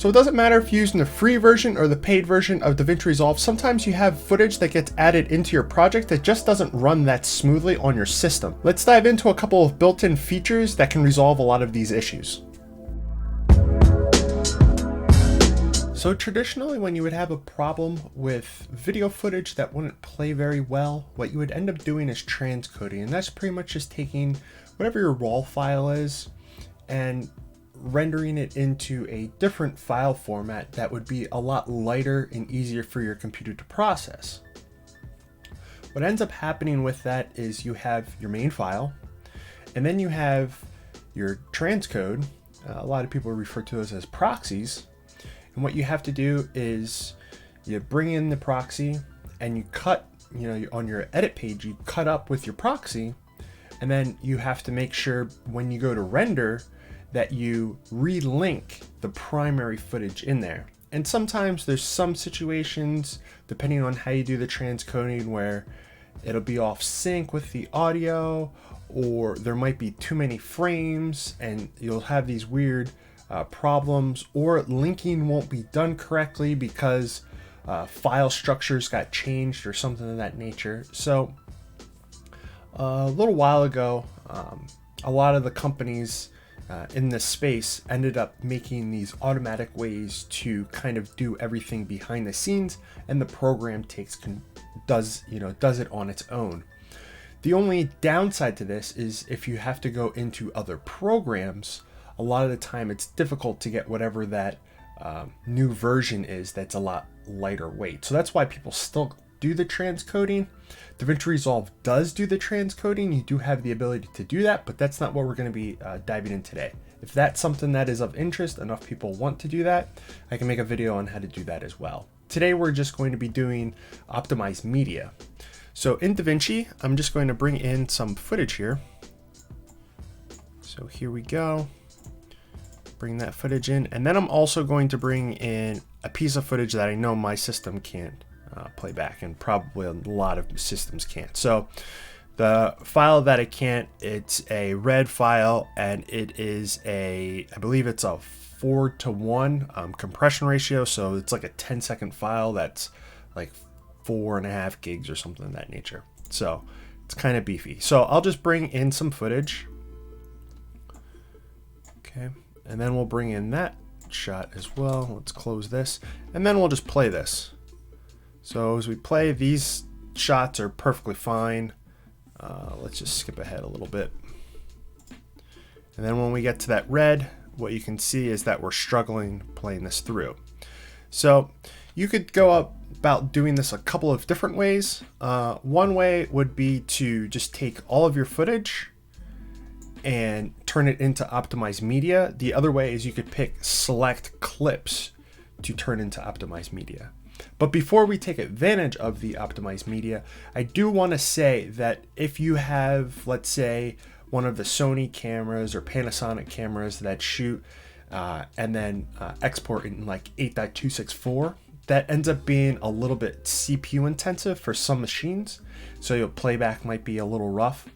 So it doesn't matter if you're using the free version or the paid version of DaVinci Resolve, sometimes you have footage that gets added into your project that just doesn't run that smoothly on your system. Let's dive into a couple of built-in features that can resolve a lot of these issues. So traditionally, when you would have a problem with video footage that wouldn't play very well, what you would end up doing is transcoding, and that's pretty much just taking whatever your raw file is and rendering it into a different file format that would be a lot lighter and easier for your computer to process. What ends up happening with that is you have your main file, and then you have your transcode. A lot of people refer to those as proxies. And what you have to do is you bring in the proxy and you cut, on your edit page, you cut up with your proxy, and then you have to make sure when you go to render that you relink the primary footage in there. And sometimes there's some situations, depending on how you do the transcoding, where it'll be off sync with the audio, or there might be too many frames and you'll have these weird problems, or linking won't be done correctly because file structures got changed or something of that nature. So a little while ago, a lot of the companies in this space ended up making these automatic ways to kind of do everything behind the scenes, and the program does it on its own. The only downside to this is if you have to go into other programs, a lot of the time it's difficult to get whatever that new version is that's a lot lighter weight. So that's why people still do the transcoding. DaVinci Resolve does do the transcoding. You do have the ability to do that, but that's not what we're going to be diving in today. If that's something that is of interest, enough people want to do that, I can make a video on how to do that as well. Today we're just going to be doing optimized media. So in DaVinci, I'm just going to bring in some footage here. So here we go. Bring that footage in, and then I'm also going to bring in a piece of footage that I know my system can't play back, and probably a lot of systems can't. So the file that it can't, it's a red file, and it is I believe it's a 4:1 compression ratio. So it's like a 10-second file that's like 4.5 gigs or something of that nature. So it's kind of beefy. So I'll just bring in some footage. Okay. And then we'll bring in that shot as well. Let's close this, and then we'll just play this. So as we play, these shots are perfectly fine. Let's just skip ahead a little bit. And then when we get to that red, what you can see is that we're struggling playing this through. So you could go about doing this a couple of different ways. One way would be to just take all of your footage and turn it into optimized media. The other way is you could pick select clips to turn into optimized media. But before we take advantage of the optimized media, I do want to say that if you have, let's say, one of the Sony cameras or Panasonic cameras that shoot and then export in like 8.264, that ends up being a little bit CPU intensive for some machines. So your playback might be a little rough.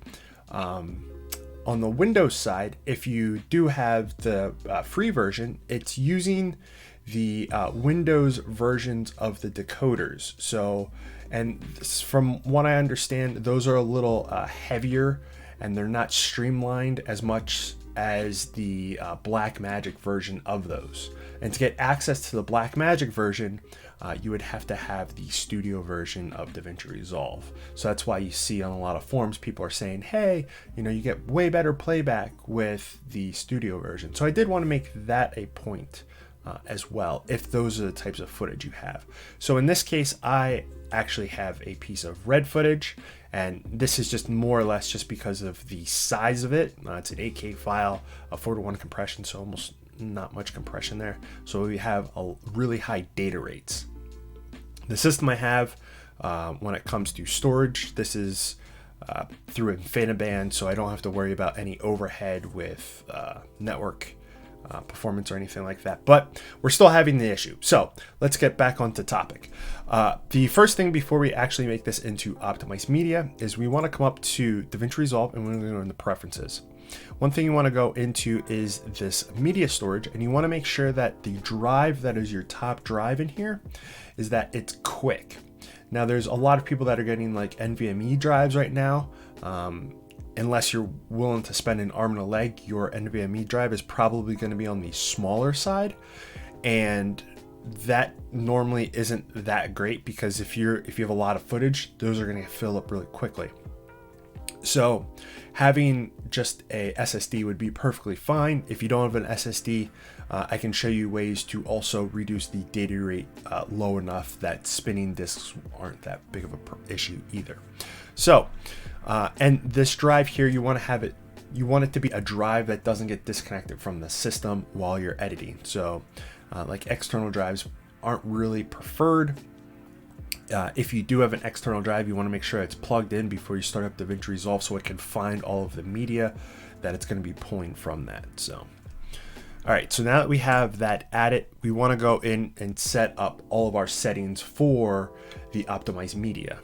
On the Windows side, if you do have the free version, it's using the Windows versions of the decoders. So, and from what I understand, those are a little heavier, and they're not streamlined as much as the Blackmagic version of those. And to get access to the Blackmagic version, you would have to have the studio version of DaVinci Resolve. So that's why you see on a lot of forums, people are saying, hey, you get way better playback with the studio version. So I did want to make that a point as well, if those are the types of footage you have. So in this case, I actually have a piece of red footage, and this is just more or less just because of the size of it. It's an 8K file, a 4:1 compression, so almost not much compression there. So we have a really high data rates. The system I have when it comes to storage, this is through InfiniBand, so I don't have to worry about any overhead with network performance or anything like that, but we're still having the issue. So let's get back onto topic. The first thing before we actually make this into optimized media is we want to come up to DaVinci Resolve, and we're going to go into preferences. one thing you want to go into is this media storage, and you want to make sure that the drive that is your top drive in here is that it's quick. Now there's a lot of people that are getting like NVMe drives right now. Unless you're willing to spend an arm and a leg, your NVMe drive is probably going to be on the smaller side, and that normally isn't that great, because if you have a lot of footage, those are going to fill up really quickly. So having just a SSD would be perfectly fine. If you don't have an SSD, I can show you ways to also reduce the data rate low enough that spinning disks aren't that big of a issue either. So and this drive here, you want it to be a drive that doesn't get disconnected from the system while you're editing. So like external drives aren't really preferred. If you do have an external drive, you want to make sure it's plugged in before you start up DaVinci Resolve, so it can find all of the media that it's going to be pulling from that. So, all right, so now that we have that added, we want to go in and set up all of our settings for the optimized media.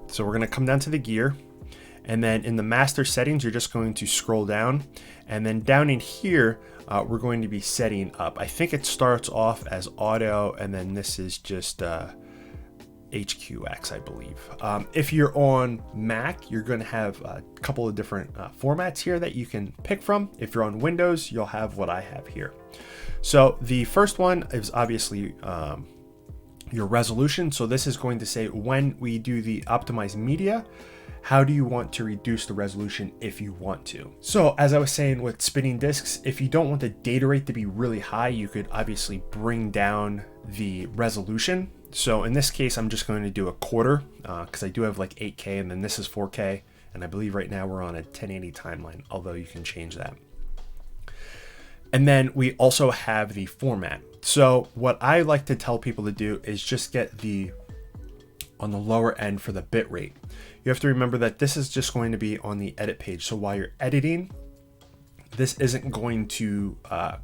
So we're going to come down to the gear, and then in the master settings, you're just going to scroll down, and then down in here, we're going to be setting up. I think it starts off as auto, and then this is just HQX, I believe. If you're on Mac, you're going to have a couple of different formats here that you can pick from. If you're on Windows, you'll have what I have here. So the first one is obviously your resolution. So this is going to say, when we do the optimized media, how do you want to reduce the resolution if you want to? So as I was saying with spinning disks, if you don't want the data rate to be really high, you could obviously bring down the resolution. So in this case, I'm just going to do a quarter because I do have like 8K, and then this is 4K. And I believe right now we're on a 1080 timeline, although you can change that. And then we also have the format. So what I like to tell people to do is just get on the lower end for the bit rate. You have to remember that this is just going to be on the edit page. So while you're editing, this isn't going to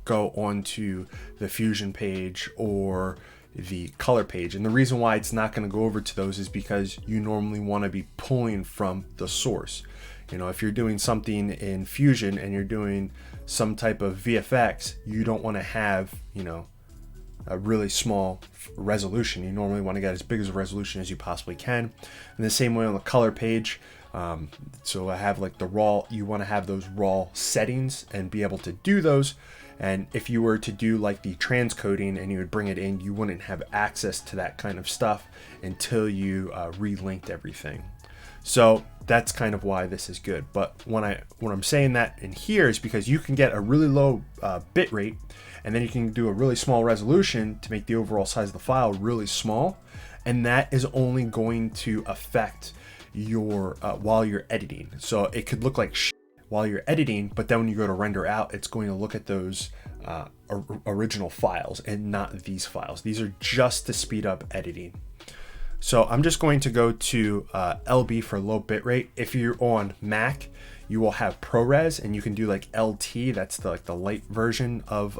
go onto the Fusion page or the color page. And the reason why it's not going to go over to those is because you normally want to be pulling from the source. You know, if you're doing something in Fusion and you're doing some type of VFX, you don't want to have, you know, a really small resolution. You normally want to get as big as a resolution as you possibly can. In the same way on the color page, so I have like the raw, you want to have those raw settings and be able to do those. And if you were to do like the transcoding and you would bring it in, you wouldn't have access to that kind of stuff until you relinked everything. So that's kind of why this is good. But when I'm saying that in here is because you can get a really low bit rate, and then you can do a really small resolution to make the overall size of the file really small. And that is only going to affect your while you're editing. So it could look like while you're editing, but then when you go to render out, it's going to look at those original files and not these files. These are just to speed up editing. So I'm just going to go to LB for low bitrate. If you're on Mac, you will have ProRes, and you can do like LT. That's the light version of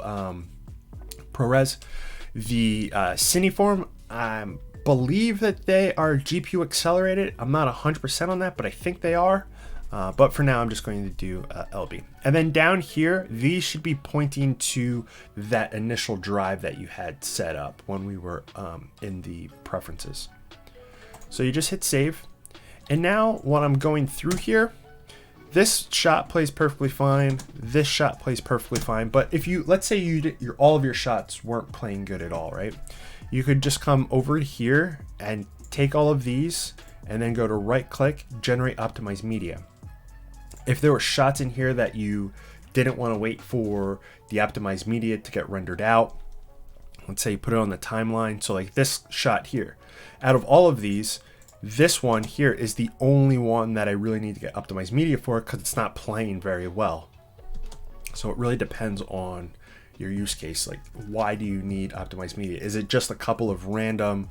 ProRes. The Cineform, I believe that they are GPU accelerated. I'm not 100% on that, but I think they are. But for now, I'm just going to do LB. And then down here, these should be pointing to that initial drive that you had set up when we were in the preferences. So you just hit save. And now when I'm going through here, this shot plays perfectly fine. This shot plays perfectly fine. But if you, let's say all of your shots weren't playing good at all, right? You could just come over here and take all of these and then go to right click, generate optimized media. If there were shots in here that you didn't want to wait for the optimized media to get rendered out, let's say you put it on the timeline. So like this shot here, out of all of these, this one here is the only one that I really need to get optimized media for because it's not playing very well. So it really depends on your use case. Like, why do you need optimized media? Is it just a couple of random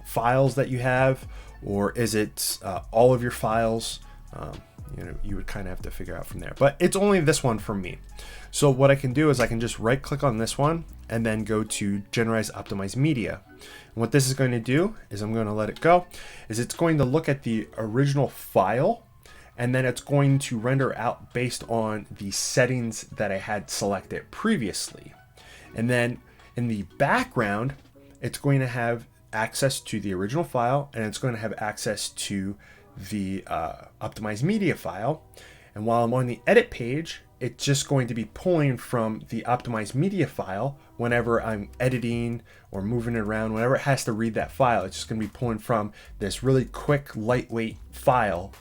files that you have, or is it all of your files? You know, you would kind of have to figure out from there, but it's only this one for me. So what I can do is I can just right click on this one and then go to generate optimized media. And what this is going to do is I'm going to let it go, is it's going to look at the original file and then it's going to render out based on the settings that I had selected previously. And then in the background, it's going to have access to the original file, and it's going to have access to the optimized media file. And while I'm on the edit page, it's just going to be pulling from the optimized media file whenever I'm editing or moving it around. Whenever it has to read that file, it's just going to be pulling from this really quick, lightweight file.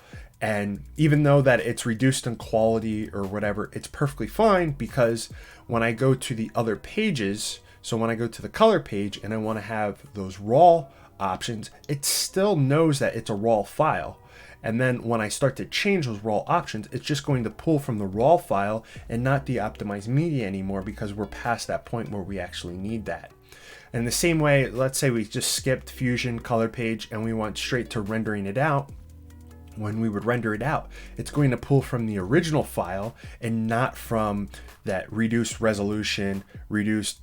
And even though that it's reduced in quality or whatever, it's perfectly fine, because when I go to the other pages, so when I go to the color page and I want to have those raw options, it still knows that it's a raw file. And then when I start to change those raw options, it's just going to pull from the raw file and not the optimized media anymore, because we're past that point where we actually need that. And the same way, let's say we just skipped Fusion color page and we went straight to rendering it out. When we would render it out, it's going to pull from the original file and not from that reduced resolution, reduced,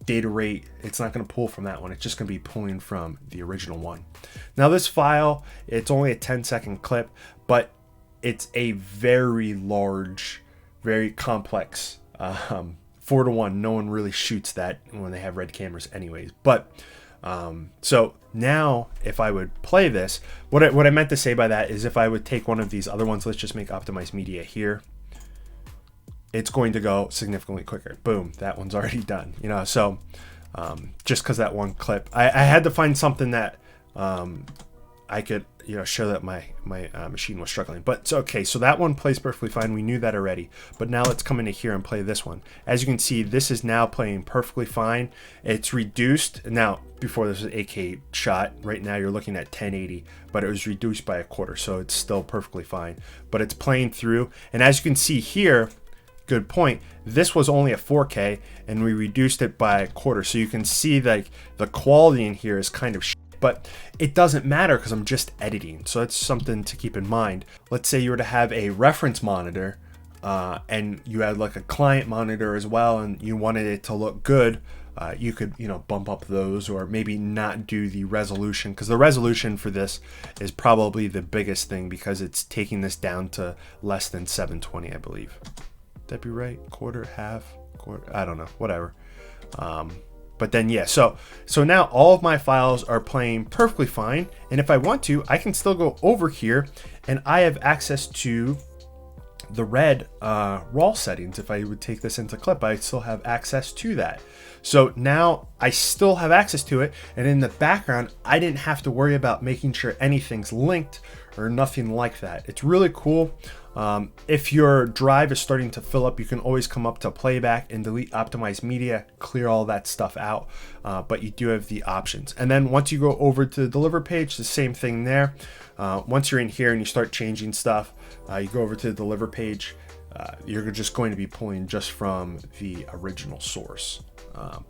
data rate. It's not going to pull from that one. It's just going to be pulling from the original one. Now this file, it's only a 10-second clip, but it's a very large, very complex 4:1. No one really shoots that when they have red cameras anyways. But so now if I would play this, what I meant to say by that is if I would take one of these other ones, let's just make optimized media here, it's going to go significantly quicker. Boom, that one's already done. So just because that one clip, I had to find something that I could show that my machine was struggling. But it's okay, so that one plays perfectly fine. We knew that already. But now let's come into here and play this one. As you can see, this is now playing perfectly fine. It's reduced. Now, before this was 8K shot, right now you're looking at 1080, but it was reduced by a quarter, so it's still perfectly fine. But it's playing through, and as you can see here, good point, this was only a 4K and we reduced it by a quarter, so you can see that the quality in here is kind of but it doesn't matter because I'm just editing. So that's something to keep in mind. Let's say you were to have a reference monitor and you had like a client monitor as well, and you wanted it to look good. You could bump up those, or maybe not do the resolution, because the resolution for this is probably the biggest thing, because it's taking this down to less than 720, I believe. Would that be right? Quarter, half, quarter, I don't know, whatever. But then yeah, so now all of my files are playing perfectly fine, and if I want to, I can still go over here and I have access to the red raw settings. If I would take this into clip, I still have access to that. So now I still have access to it, and in the background I didn't have to worry about making sure anything's linked or nothing like that. It's really cool. If your drive is starting to fill up, you can always come up to Playback and delete optimized media, clear all that stuff out, but you do have the options. And then once you go over to the deliver page, the same thing there. Once you're in here and you start changing stuff, you go over to the deliver page, you're just going to be pulling just from the original source.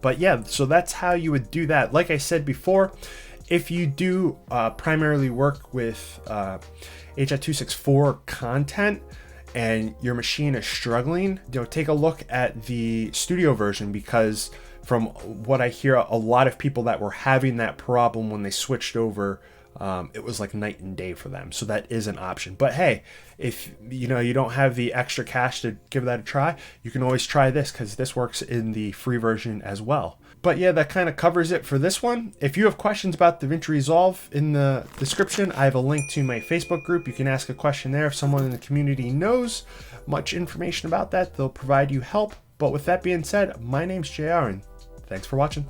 But yeah, so that's how you would do that. Like I said before, if you do primarily work with H.264 content and your machine is struggling, take a look at the studio version, because from what I hear, a lot of people that were having that problem when they switched over, it was like night and day for them. So that is an option. But hey, if you don't have the extra cash to give that a try, you can always try this, because this works in the free version as well. But yeah, that kind of covers it for this one. If you have questions about DaVinci Resolve, in the description I have a link to my Facebook group. You can ask a question there. If someone in the community knows much information about that, they'll provide you help. But with that being said, my name's JR, and thanks for watching.